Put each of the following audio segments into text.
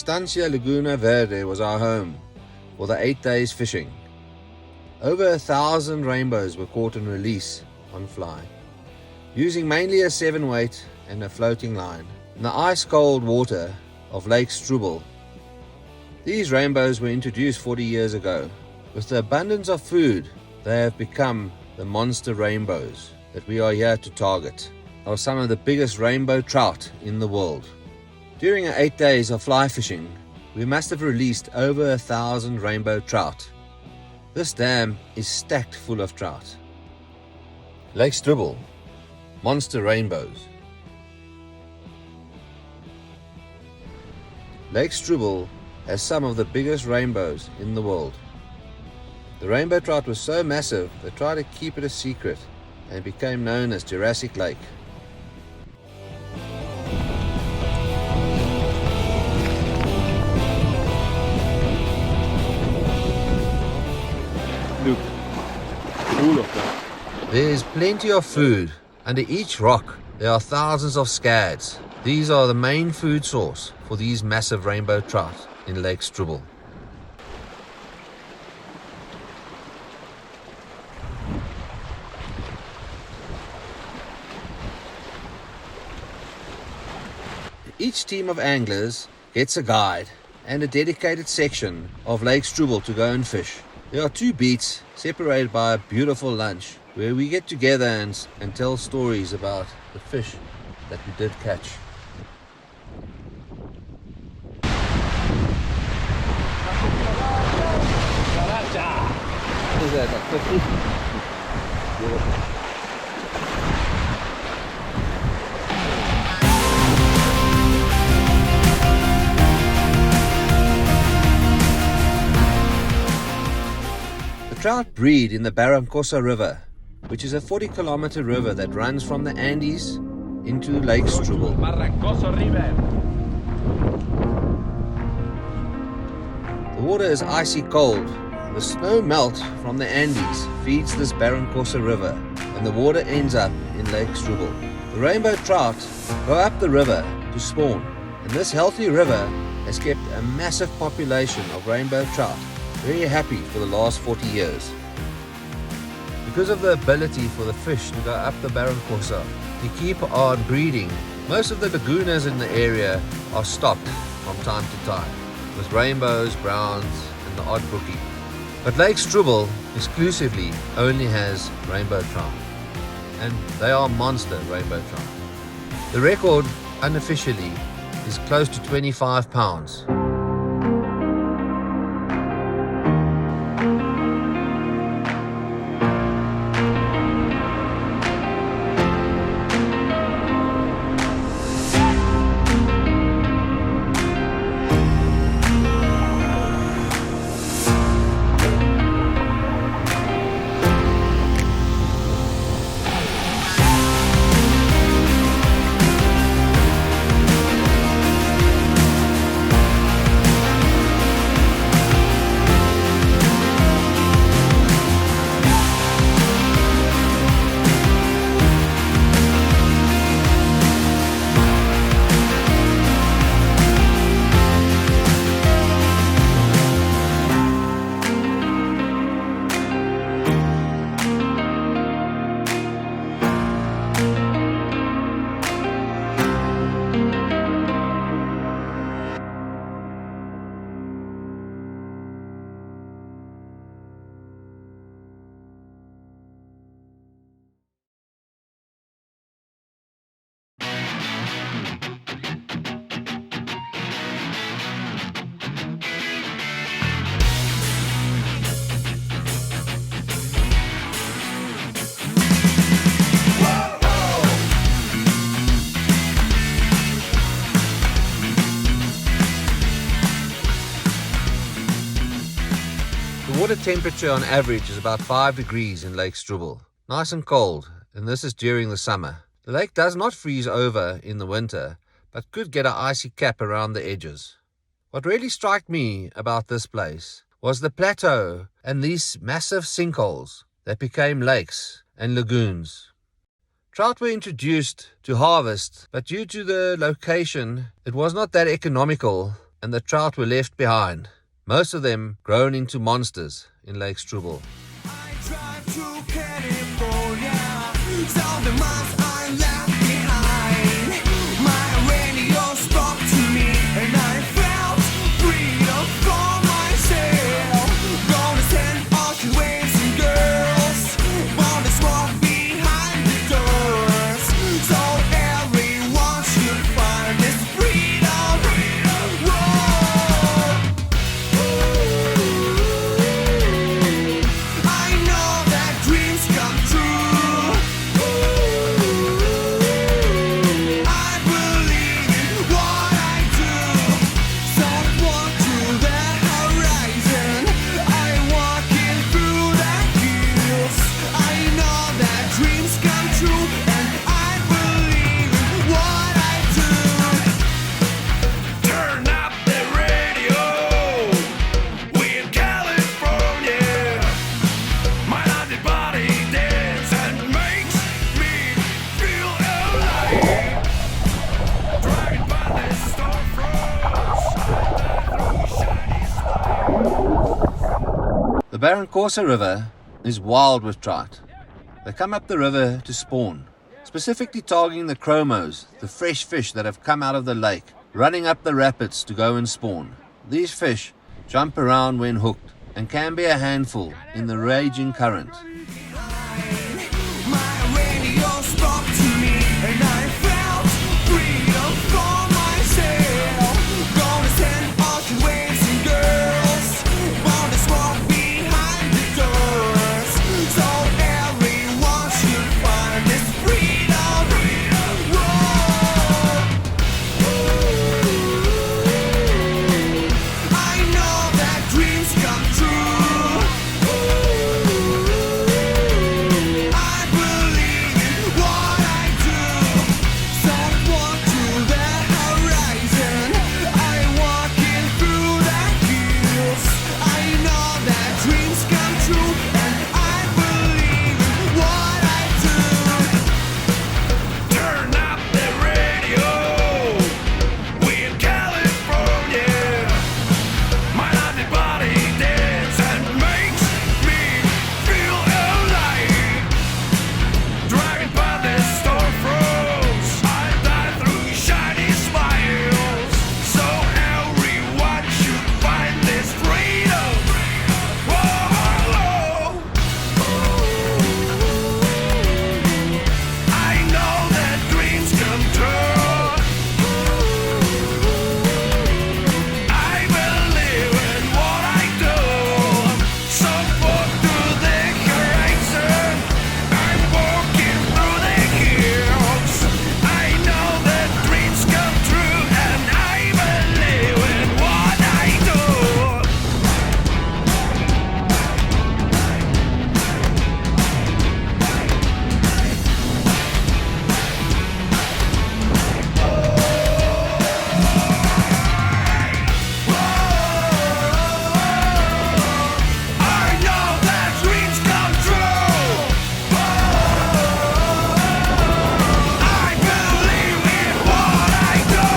Estancia Laguna Verde was our home for the 8 days fishing. Over 1,000 rainbows were caught and released on fly, using mainly a 7-weight and a floating line in the ice-cold water of Lake Struble. These rainbows were introduced 40 years ago. With the abundance of food, they have become the monster rainbows that we are here to target. They are some of the biggest rainbow trout in the world. During our 8 days of fly fishing, we must have released over 1,000 rainbow trout. This dam is stacked full of trout. Lake Struble, monster rainbows. Lake Struble has some of the biggest rainbows in the world. The rainbow trout was so massive they tried to keep it a secret and became known as Jurassic Lake. Look, full of them. There is plenty of food. Under each rock there are thousands of scads. These are the main food source for these massive rainbow trout in Lake Struble. Each team of anglers gets a guide and a dedicated section of Lake Struble to go and fish. There are 2 beats separated by a beautiful lunch where we get together and tell stories about the fish that we did catch. What is that, like 50? Beautiful. Trout breed in the Corsa River, which is a 40-kilometer river that runs from the Andes into Lake Struble. The water is icy cold. The snow melt from the Andes feeds this Corsa River, and the water ends up in Lake Struble. The rainbow trout go up the river to spawn, and this healthy river has kept a massive population of rainbow trout very happy for the last 40 years. Because of the ability for the fish to go up the Corsa to keep on breeding, most of the lagunas in the area are stocked from time to time with rainbows, browns and the odd brookie. But Lake Struble exclusively only has rainbow trout, and they are monster rainbow trout. The record unofficially is close to 25 pounds. Water temperature on average is about 5 degrees in Lake Struble. Nice and cold, and this is during the summer. The lake does not freeze over in the winter, but could get an icy cap around the edges. What really struck me about this place was the plateau and these massive sinkholes that became lakes and lagoons. Trout were introduced to harvest, but due to the location, it was not that economical, and and the trout were left behind, most of them grown into monsters in Lake Struble. I drive to California, so the months I left behind. My radio spoke to me, and I felt freedom for myself. Gonna send ocean waves and girls, wanna smoke behind the doors. So everyone should find this freedom. Whoa. I know that dreams come true. I believe in what I do. Don't walk to the horizon. I walk in through the hills. I know that dreams come true, and I believe in what I do. Turn up the radio. We're in California. My naughty body dance and makes me feel alive. Driving by the storefronts, through shiny smiles. The Barron Corsa River is wild with trout. They come up the river to spawn, specifically targeting the chromos, the fresh fish that have come out of the lake, running up the rapids to go and spawn. These fish jump around when hooked and can be a handful in the raging current. My radio spoke to me, and I felt freedom for myself. Gonna send ocean waves and girls, wanna smoke behind the doors. So everyone should find this freedom. Whoa. I know that dreams come true. I believe in what I do. Don't walk to the horizon. I walk in through the hills. I know that dreams come true, and I believe in what I do. Turn up the radio. We're in California. My naughty body dance and makes me feel alive. Driving by the storefronts, I die through shiny smiles. So everyone should find this freedom. Whoa. I know that dreams come true. I believe in what I do. So walk to the horizon. I'm walking through the hills. I know that dreams come true, and I believe in what I do. I know that dreams come true. I believe in what I do.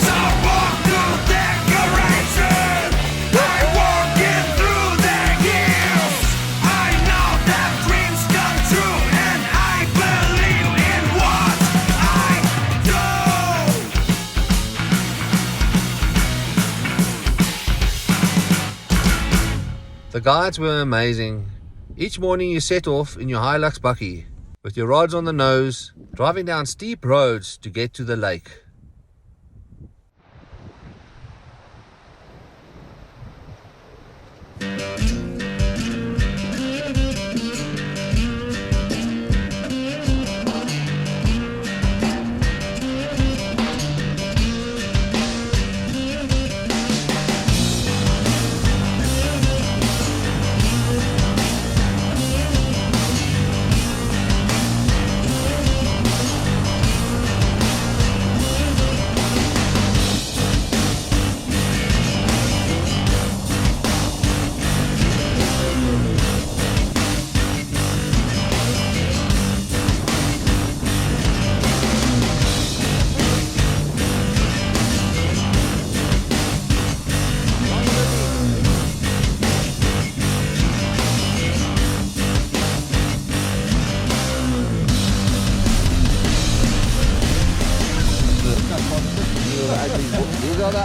So walk to the horizon. I'm walking through the hills. I know that dreams come true, and I believe in what I do. The guides were amazing. Each morning you set off in your Hilux bucky with your rods on the nose, driving down steep roads to get to the lake.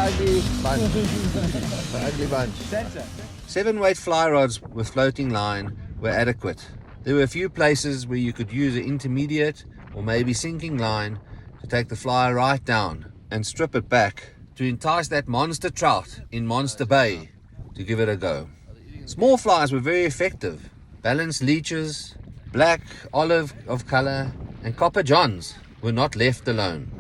ugly bunch. The ugly bunch. 7-weight fly rods with floating line were adequate. There were a few places where you could use an intermediate or maybe sinking line to take the fly right down and strip it back to entice that monster trout in Monster Bay to give it a go. Small flies were very effective. Balanced leeches, black, olive of color, and copper johns were not left alone.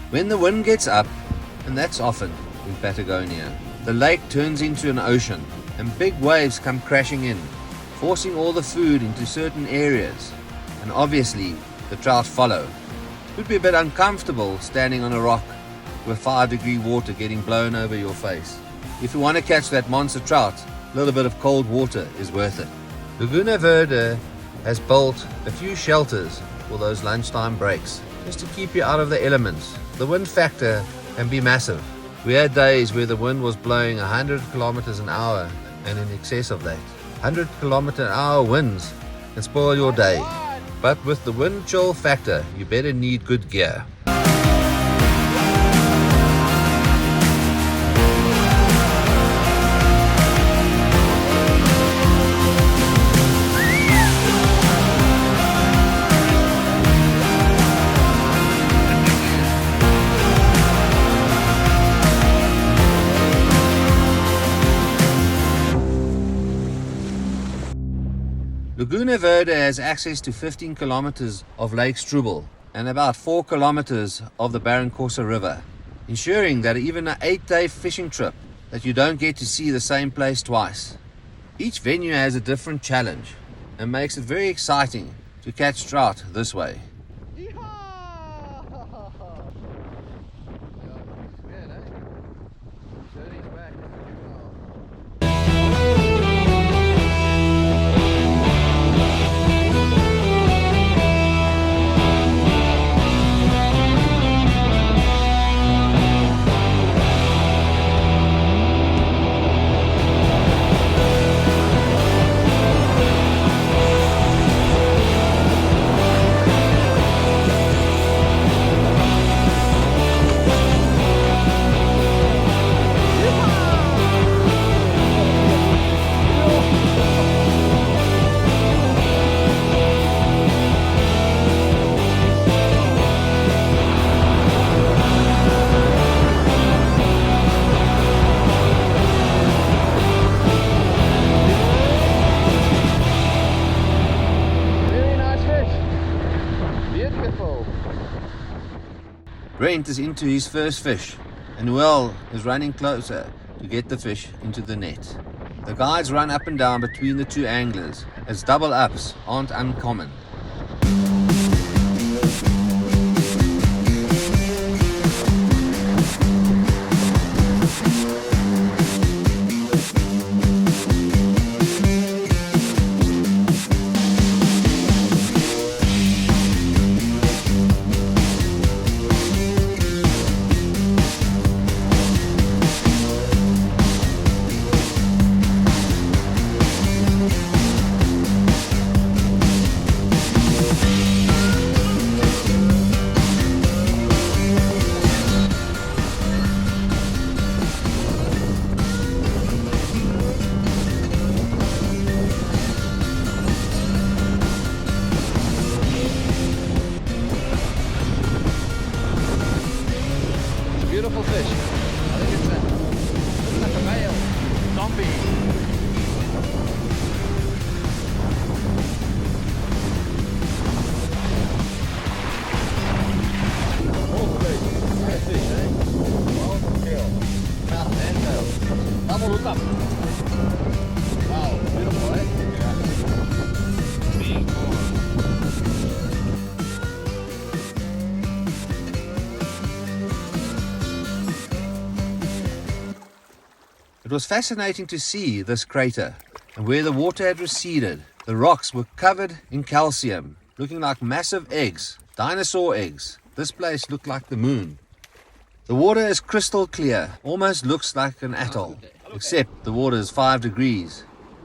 When the wind gets up, and that's often in Patagonia, the lake turns into an ocean and big waves come crashing in, forcing all the food into certain areas, and obviously the trout follow. It would be a bit uncomfortable standing on a rock with 5-degree water getting blown over your face. If you want to catch that monster trout, a little bit of cold water is worth it. Laguna Verde has built a few shelters for those lunchtime breaks, just to keep you out of the elements. The wind factor can be massive. We had days where the wind was blowing 100 kilometers an hour and in excess of that. 100 kilometer an hour winds can spoil your day. But with the wind chill factor, you better need good gear. Laguna Verde has access to 15 kilometers of Lake Struble and about 4 kilometers of the Corsa River, ensuring that even an 8-day fishing trip that you don't get to see the same place twice. Each venue has a different challenge and makes it very exciting to catch trout this way. Brent is into his first fish, and Noel is running closer to get the fish into the net. The guides run up and down between the two anglers, as double ups aren't uncommon. Beautiful fish. I think it's looks like a male zombie. Nice fish, eh? Well, kill. Mouth and tail. Double hook up. Wow, beautiful, eh? Yeah. Big one. It was fascinating to see this crater, and where the water had receded, the rocks were covered in calcium, looking like massive eggs, dinosaur eggs. This place looked like the moon. The water is crystal clear, almost looks like an atoll, except the water is 5 degrees.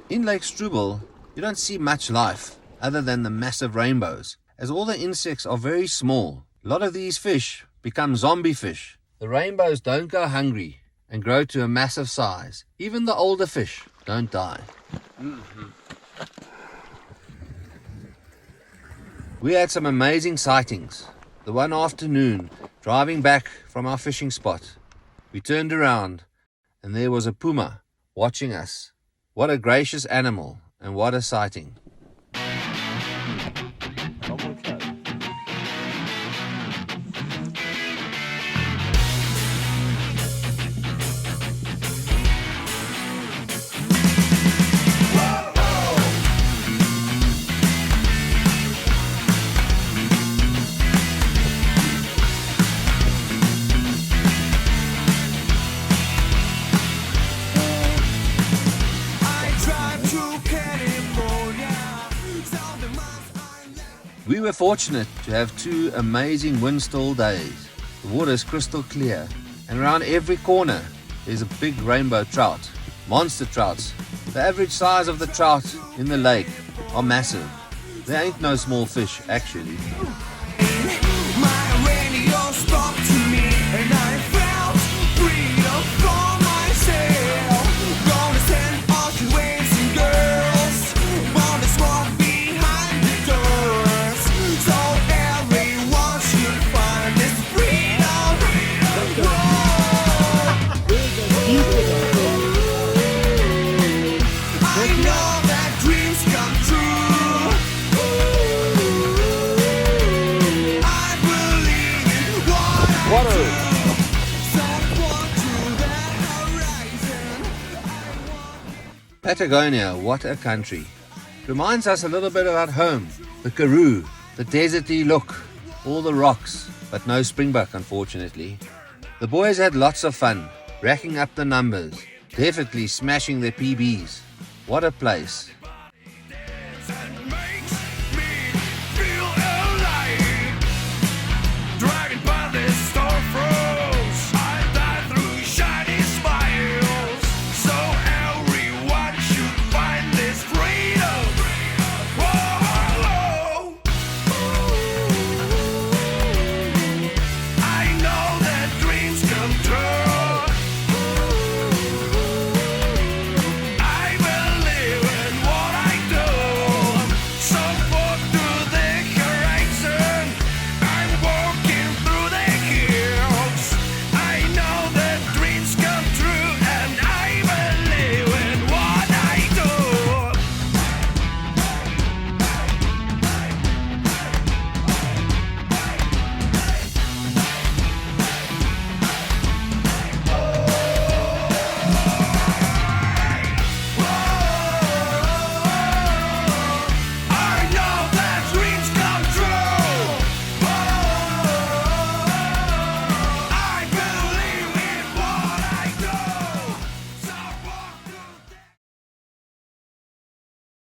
In Lake Struble, you don't see much life other than the massive rainbows, as all the insects are very small. A lot of these fish become zombie fish. The rainbows don't go hungry and grow to a massive size. Even the older fish don't die. We had some amazing sightings. The one afternoon, driving back from our fishing spot, we turned around and there was a puma watching us. What a gracious animal, and what a sighting. We were fortunate to have 2 amazing wind-still days. The water is crystal clear, and around every corner there's a big rainbow trout, monster trouts. The average size of the trout in the lake are massive. There ain't no small fish, actually. My radio spoke to me, and I felt freedom for myself. Gonna send ocean waves and girls, gonna smoke behind the doors, so everyone should find this freedom. Whoa. I know that dreams come true. I believe in what I do. Patagonia, what a country. Reminds us a little bit about home. The Karoo, the deserty look, all the rocks, but no springbuck unfortunately. The boys had lots of fun, racking up the numbers, definitely smashing their PBs. What a place.